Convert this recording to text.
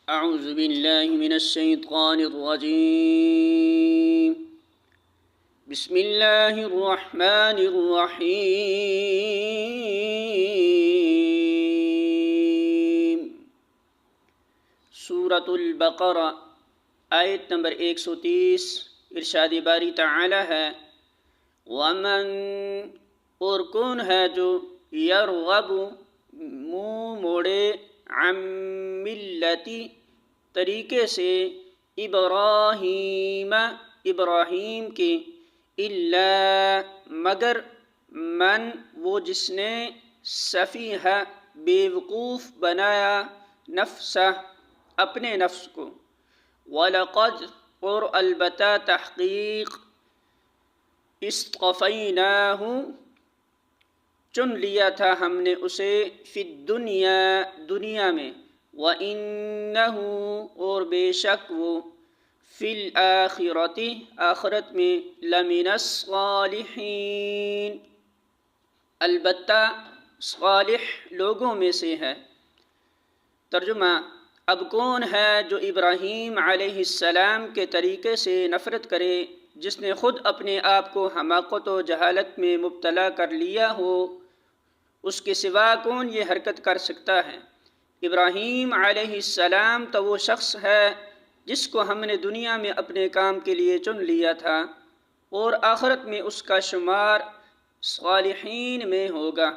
اعوذ باللہ من الشیطان الرجیم بسم اللہ الرحمن الرحیم سورۃ البقرہ آیت نمبر 130۔ ارشاد باری تعالی ہے ومن اور کون ہے جو یرغب منہ موڑے عن ملتی طریقے سے ابراہیم کے الا مگر من وہ جس نے سفیہ بے وقوف بنایا نفسہ اپنے نفس کو وَلَقَدْ اور البتہ تحقیق اصطفیناہ چن لیا تھا ہم نے اسے فی الدنیا دنیا میں وَإِنَّهُ اور بے شک وہ فی الآخرۃ آخرت میں لمن الصالحین البتہ صالح لوگوں میں سے ہے۔ ترجمہ: اب کون ہے جو ابراہیم علیہ السلام کے طریقے سے نفرت کرے جس نے خود اپنے آپ کو حماقت و جہالت میں مبتلا کر لیا ہو؟ اس کے سوا کون یہ حرکت کر سکتا ہے؟ ابراہیم علیہ السلام تو وہ شخص ہے جس کو ہم نے دنیا میں اپنے کام کے لیے چن لیا تھا اور آخرت میں اس کا شمار صالحین میں ہوگا۔